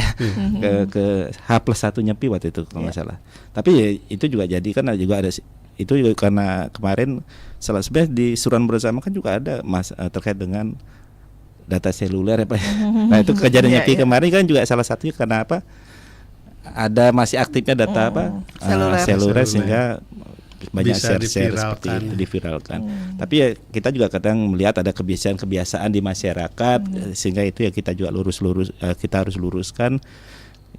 [SPEAKER 9] ke H+1 Nyepi waktu itu kalau nggak salah. Tapi itu juga jadi kan juga ada itu juga karena kemarin sebenarnya di suran bersama kan juga ada terkait dengan data seluler ya Pak. Nah itu kejadian Nyepi kemarin kan juga salah satunya karena ada masih aktifnya data seluler sehingga banyak share seperti itu diviralkan. Tapi ya kita juga kadang melihat ada kebiasaan-kebiasaan di masyarakat sehingga itu ya kita juga kita harus luruskan.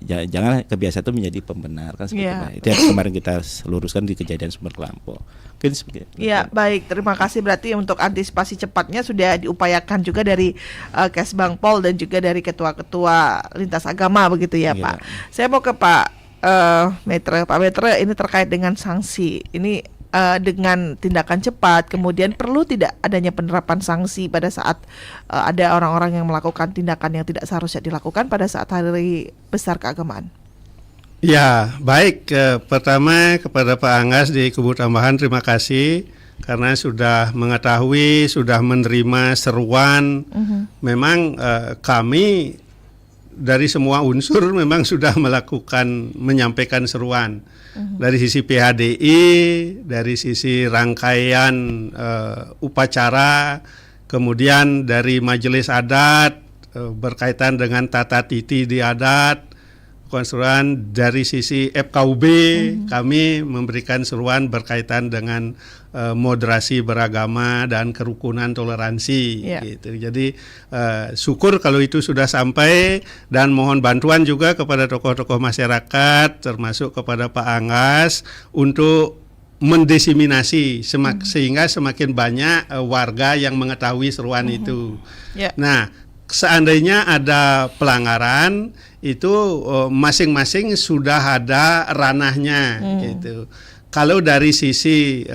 [SPEAKER 9] Jangan kebiasaan itu menjadi pembenar kan seperti itu yang kemarin kita luruskan di kejadian Sumber Kelampok. Mungkin seperti itu.
[SPEAKER 1] Ya, baik, terima kasih. Berarti untuk antisipasi cepatnya sudah diupayakan juga dari Kesbangpol dan juga dari ketua-ketua lintas agama begitu ya Pak. Saya mau ke Pak Maitre. Pak Maitre, ini terkait dengan sanksi. Ini dengan tindakan cepat, kemudian perlu tidak adanya penerapan sanksi pada saat ada orang-orang yang melakukan tindakan yang tidak seharusnya dilakukan pada saat hari besar keagamaan?
[SPEAKER 3] Ya, baik. Pertama kepada Pak Anggas di Kubu Tambahan, terima kasih karena sudah mengetahui, sudah menerima seruan. Memang kami dari semua unsur memang sudah menyampaikan seruan. Dari sisi PHDI, dari sisi rangkaian upacara, kemudian dari majelis adat berkaitan dengan tata titi di adat, seruan dari sisi FKUB kami memberikan seruan berkaitan dengan moderasi beragama dan kerukunan toleransi gitu. Jadi syukur kalau itu sudah sampai dan mohon bantuan juga kepada tokoh-tokoh masyarakat termasuk kepada Pak Anggas untuk mendesiminasi sehingga semakin banyak warga yang mengetahui seruan itu. Nah, seandainya ada pelanggaran itu masing-masing sudah ada ranahnya gitu. Kalau dari sisi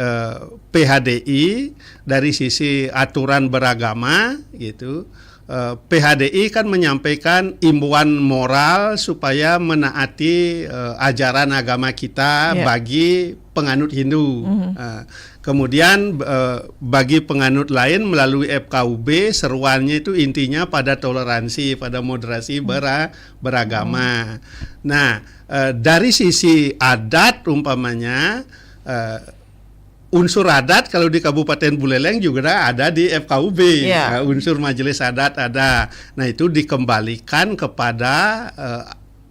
[SPEAKER 3] PHDI, dari sisi aturan beragama gitu, PHDI kan menyampaikan imbauan moral supaya menaati ajaran agama kita bagi penganut Hindu. Kemudian bagi penganut lain melalui FKUB seruannya itu intinya pada toleransi, pada moderasi beragama. Nah, dari sisi adat umpamanya unsur adat kalau di Kabupaten Buleleng juga ada di FKUB, unsur majelis adat ada. Nah itu dikembalikan kepada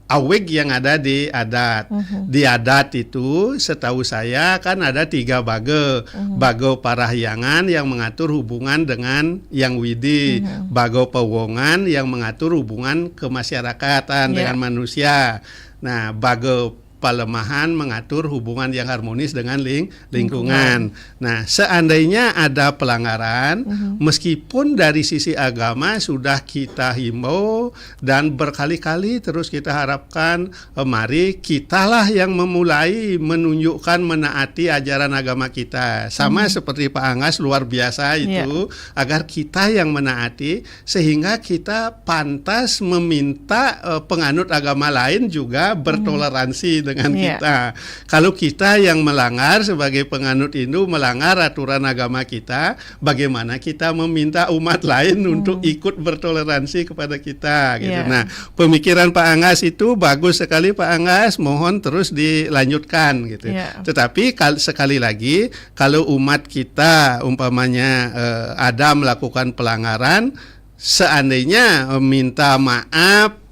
[SPEAKER 3] aweg yang ada di adat. Di adat itu setahu saya kan ada 3 bage. Bage parahyangan yang mengatur hubungan dengan yang widi. Bage pewongan yang mengatur hubungan kemasyarakatan dengan manusia. Nah, bage palemahan mengatur hubungan yang harmonis dengan lingkungan. Nah, seandainya ada pelanggaran, meskipun dari sisi agama sudah kita himbau dan berkali-kali terus kita harapkan, mari kitalah yang memulai menunjukkan menaati ajaran agama kita. Sama seperti Pak Anggas luar biasa itu, agar kita yang menaati sehingga kita pantas meminta penganut agama lain juga bertoleransi dengan kita. Kalau kita yang melanggar sebagai penganut Hindu melanggar aturan agama kita, bagaimana kita meminta umat lain untuk ikut bertoleransi kepada kita gitu. Nah, pemikiran Pak Anggas itu bagus sekali Pak Anggas, mohon terus dilanjutkan gitu. Tetapi sekali lagi kalau umat kita umpamanya ada melakukan pelanggaran, seandainya minta maaf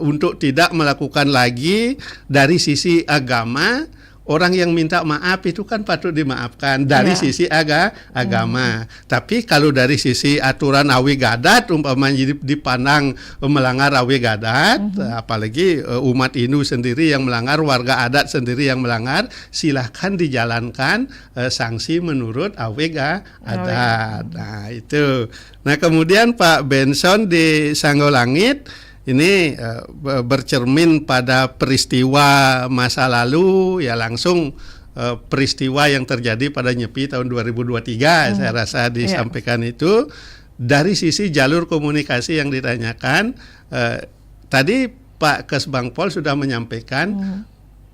[SPEAKER 3] untuk tidak melakukan lagi dari sisi agama, orang yang minta maaf itu kan patut dimaafkan dari sisi agama. Tapi kalau dari sisi aturan awi gadat umpamanya dipandang melanggar awi gadat, apalagi umat Hindu sendiri yang melanggar, warga adat sendiri yang melanggar, silahkan dijalankan sanksi menurut awi adat. Nah itu. Nah kemudian Pak Benson di Sanggolangit ini bercermin pada peristiwa masa lalu, ya langsung peristiwa yang terjadi pada Nyepi tahun 2023 saya rasa disampaikan itu. Dari sisi jalur komunikasi yang ditanyakan, tadi Pak Kesbangpol sudah menyampaikan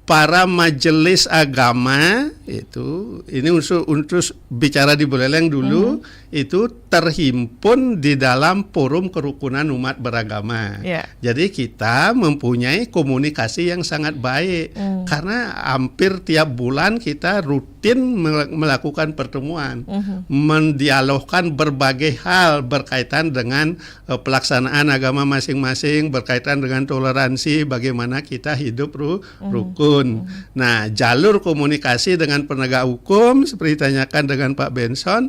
[SPEAKER 3] para majelis agama itu, ini untuk bicara di Buleleng dulu, itu terhimpun di dalam forum kerukunan umat beragama. Jadi kita mempunyai komunikasi yang sangat baik karena hampir tiap bulan kita rutin melakukan pertemuan, mendialogkan berbagai hal berkaitan dengan pelaksanaan agama masing-masing, berkaitan dengan toleransi, bagaimana kita hidup rukun. Nah, jalur komunikasi dengan penegak hukum seperti ditanyakan dengan Pak Benson,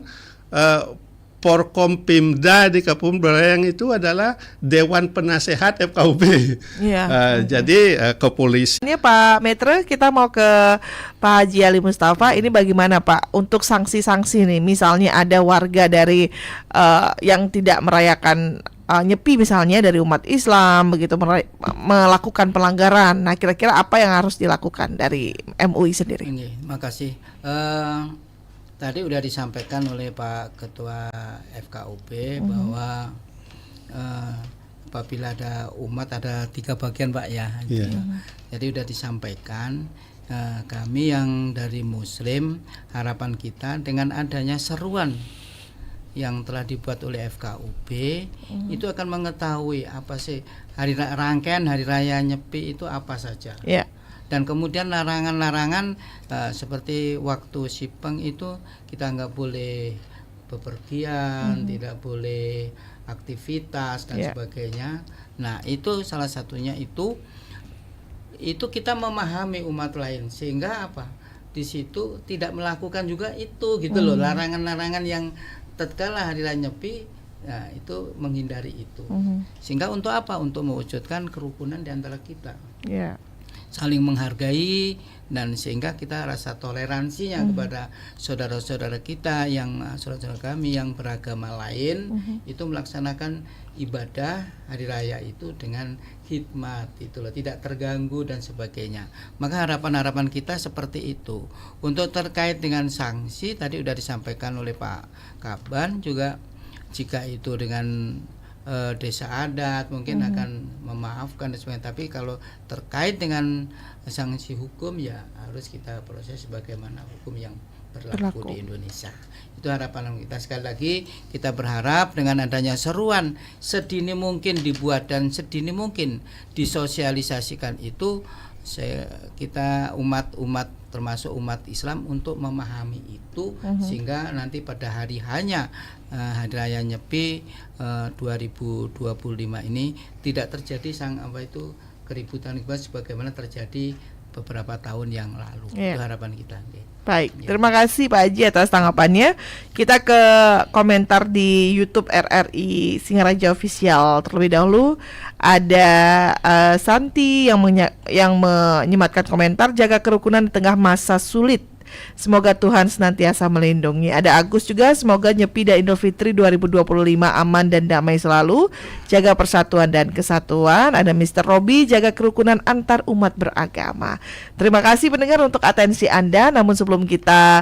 [SPEAKER 3] Forkompimda di Kabupaten Buleleng itu adalah Dewan Penasehat FKUP. Jadi kepolisian.
[SPEAKER 1] Ini Pak Metre, kita mau ke Pak Haji Ali Mustafa. Ini bagaimana Pak untuk sanksi-sanksi nih? Misalnya ada warga dari yang tidak merayakan Nyepi misalnya dari umat Islam begitu melakukan pelanggaran. Nah kira-kira apa yang harus dilakukan dari MUI sendiri?
[SPEAKER 4] Makasih. Tadi sudah disampaikan oleh Pak Ketua FKUP bahwa apabila ada umat ada 3 bagian Pak ya. Jadi sudah disampaikan kami yang dari Muslim, harapan kita dengan adanya seruan yang telah dibuat oleh FKUP itu akan mengetahui apa sih rangkaian hari raya Nyepi itu apa saja. Dan kemudian larangan-larangan seperti waktu Sipeng itu kita nggak boleh bepergian, tidak boleh aktivitas dan sebagainya. Nah itu salah satunya itu kita memahami umat lain sehingga apa di situ tidak melakukan juga itu gitu loh, larangan-larangan yang tatkala hari raya Nyepi. Nah itu menghindari itu sehingga untuk apa? Untuk mewujudkan kerukunan di antara kita. Saling menghargai dan sehingga kita rasa toleransinya kepada saudara-saudara kita yang saudara-saudara kami yang beragama lain itu melaksanakan ibadah hari raya itu dengan hikmat itu loh, tidak terganggu dan sebagainya. Maka harapan-harapan kita seperti itu. Untuk terkait dengan sanksi tadi sudah disampaikan oleh Pak Kaban juga, jika itu dengan desa adat mungkin akan memaafkan dan sebagainya. Tapi kalau terkait dengan sanksi hukum ya harus kita proses sebagaimana hukum yang berlaku di Indonesia. Itu harapan kita. Sekali lagi kita berharap dengan adanya seruan sedini mungkin dibuat dan sedini mungkin disosialisasikan itu, kita umat termasuk umat Islam untuk memahami itu sehingga nanti pada hari hanya hari raya Nyepi 2025 ini tidak terjadi keributan sebagaimana terjadi beberapa tahun yang lalu. Itu harapan kita.
[SPEAKER 1] Baik, terima kasih Pak Haji atas tanggapannya. Kita ke komentar di YouTube RRI Singaraja Official terlebih dahulu. Ada Santi yang menyematkan komentar, jaga kerukunan di tengah masa sulit. Semoga Tuhan senantiasa melindungi. Ada Agus juga, semoga Nyepi dan Idul Fitri 2025 aman dan damai selalu. Jaga persatuan dan kesatuan. Ada Mr. Robi, jaga kerukunan antar umat beragama. Terima kasih pendengar untuk atensi Anda. Namun sebelum kita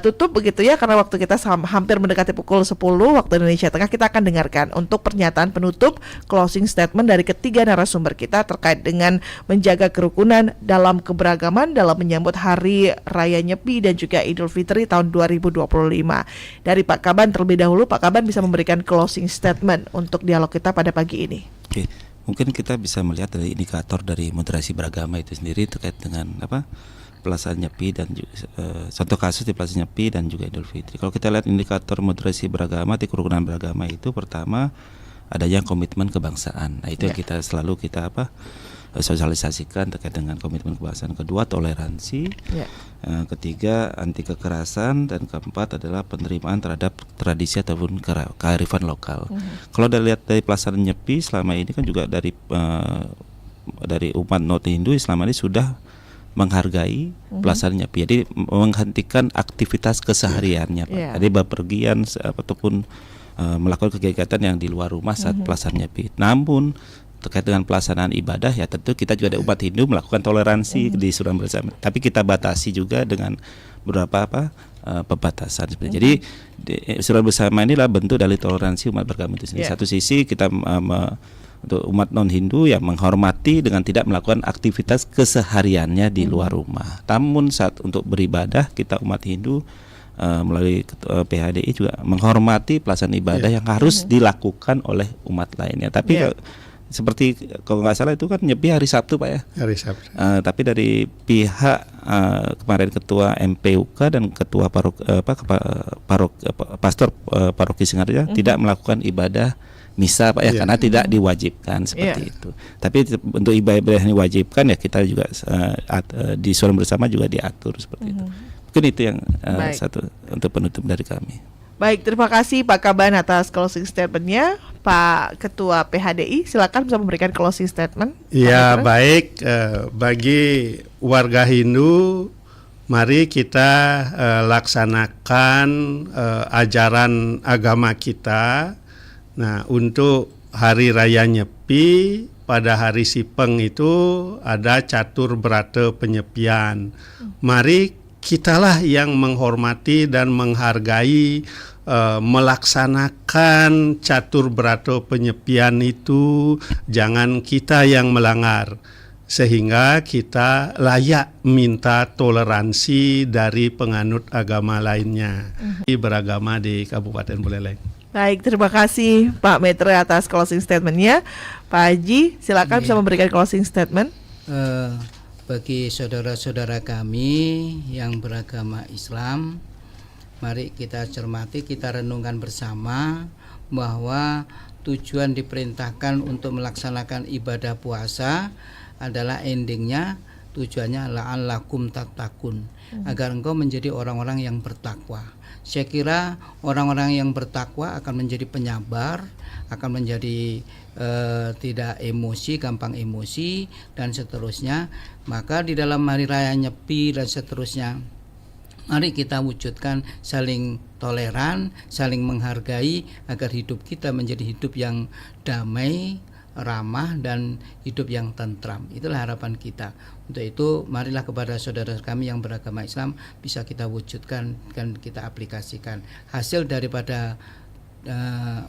[SPEAKER 1] tutup begitu ya, karena waktu kita hampir mendekati pukul 10 waktu Indonesia Tengah, kita akan dengarkan untuk pernyataan penutup closing statement dari ketiga narasumber kita terkait dengan menjaga kerukunan dalam keberagaman dalam menyambut Hari Raya Nyepi dan juga Idul Fitri tahun 2025. Dari Pak Kaban terlebih dahulu. Pak Kaban bisa memberikan closing statement untuk dialog kita pada pagi ini.
[SPEAKER 9] Oke, mungkin kita bisa melihat dari indikator dari moderasi beragama itu sendiri terkait dengan pelaksanaan Nyepi dan contoh kasus di pelaksanaan Nyepi dan juga Idul Fitri. Kalau kita lihat indikator moderasi beragama, kerukunan beragama itu pertama adanya komitmen kebangsaan. Nah itu yang kita selalu sosialisasikan terkait dengan komitmen kebangsaan. Kedua, toleransi. Ketiga, anti kekerasan, dan keempat adalah penerimaan terhadap tradisi ataupun kearifan lokal. Kalau lihat dari pelaksanaan Nyepi selama ini kan juga dari umat non Hindu selama ini sudah menghargai pelaksanaan Nyepi. Jadi menghentikan aktivitas kesehariannya, Pak. Jadi bepergian ataupun melakukan kegiatan yang di luar rumah saat pelaksanaan Nyepi. Namun terkait dengan pelaksanaan ibadah, ya tentu kita juga ada umat Hindu melakukan toleransi di Suram Bersama. Tapi kita batasi juga dengan beberapa pembatasan. Jadi Suram Bersama inilah bentuk dari toleransi umat beragama itu sendiri. Satu sisi kita untuk umat non Hindu yang menghormati dengan tidak melakukan aktivitas kesehariannya di luar rumah. Namun saat untuk beribadah, kita umat Hindu melalui PHDI juga menghormati pelaksanaan ibadah yang harus dilakukan oleh umat lainnya. Tapi seperti kalau nggak salah itu kan Nyepi hari Sabtu, Pak, ya. Hari Sabtu. Tapi dari pihak kemarin ketua MPUK dan ketua pastor paroki Singaraja tidak melakukan ibadah misa, Pak, ya, karena tidak diwajibkan seperti itu. Tapi untuk ibadah yang diwajibkan ya kita juga di Suram Bersama juga diatur seperti itu. Mungkin itu yang satu untuk penutup dari kami.
[SPEAKER 1] Baik, terima kasih Pak Kaban atas closing statement-nya. Pak Ketua PHDI, silakan bisa memberikan closing statement.
[SPEAKER 3] Ya, baik. Bagi warga Hindu, mari kita laksanakan ajaran agama kita. Nah, untuk Hari Raya Nyepi, pada hari Sipeng itu ada catur berata penyepian. Mari kitalah yang menghormati dan menghargai melaksanakan catur berata penyepian itu, jangan kita yang melanggar, sehingga kita layak minta toleransi dari penganut agama lainnya beragama di Kabupaten Buleleng.
[SPEAKER 1] Baik, terima kasih Pak Maitre atas closing statement-nya. Pak Haji, silakan bisa memberikan closing statement.
[SPEAKER 4] Bagi saudara-saudara kami yang beragama Islam, mari kita cermati, kita renungkan bersama bahwa tujuan diperintahkan untuk melaksanakan ibadah puasa adalah endingnya, tujuannya la'allakum tattaqun, agar engkau menjadi orang-orang yang bertakwa. Saya kira orang-orang yang bertakwa akan menjadi penyabar, akan menjadi tidak emosi, gampang emosi, dan seterusnya. Maka di dalam hari raya Nyepi dan seterusnya, mari kita wujudkan saling toleran, saling menghargai, agar hidup kita menjadi hidup yang damai, ramah, dan hidup yang tentram. Itulah harapan kita. Untuk itu marilah kepada saudara kami yang beragama Islam bisa kita wujudkan dan kita aplikasikan hasil daripada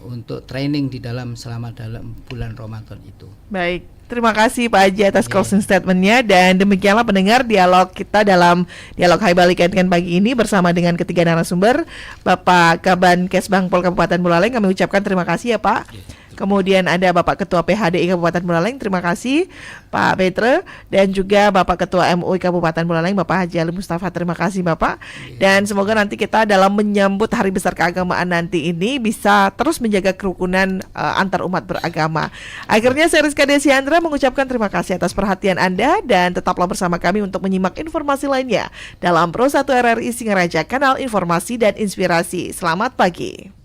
[SPEAKER 4] untuk training di dalam selama dalam bulan Ramadan itu.
[SPEAKER 1] Baik, terima kasih Pak Haji atas closing statement-nya, dan demikianlah pendengar dialog kita dalam dialog Hai Balik Weekend pagi ini bersama dengan ketiga narasumber, Bapak Kaban Kesbangpol Kabupaten Buleleng, kami ucapkan terima kasih ya Pak. Kemudian ada Bapak Ketua PHDI Kabupaten Buleleng, terima kasih Pak Maitre, dan juga Bapak Ketua MUI Kabupaten Buleleng, Bapak Haji Ali Mustafa, terima kasih Bapak. Dan semoga nanti kita dalam menyambut Hari Besar Keagamaan nanti ini bisa terus menjaga kerukunan antar umat beragama. Akhirnya saya Rizka Desiandra mengucapkan terima kasih atas perhatian Anda, dan tetaplah bersama kami untuk menyimak informasi lainnya dalam Pro 1 RRI Singaraja, kanal informasi dan inspirasi. Selamat pagi.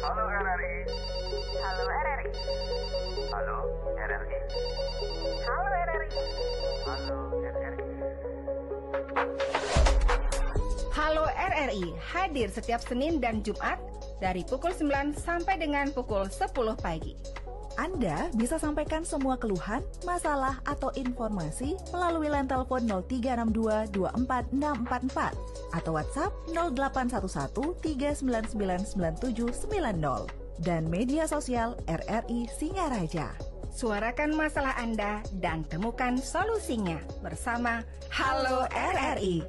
[SPEAKER 10] Halo RRI. Halo RRI. Halo RRI. Halo RRI. Halo RRI.
[SPEAKER 5] Halo RRI hadir setiap Senin dan Jumat dari pukul 9 sampai dengan pukul 10 pagi.
[SPEAKER 6] Anda bisa sampaikan semua keluhan, masalah, atau informasi melalui line telepon 0362 24644 atau WhatsApp 0811 399 9790 dan media sosial RRI Singaraja.
[SPEAKER 5] Suarakan masalah Anda dan temukan solusinya bersama Halo RRI.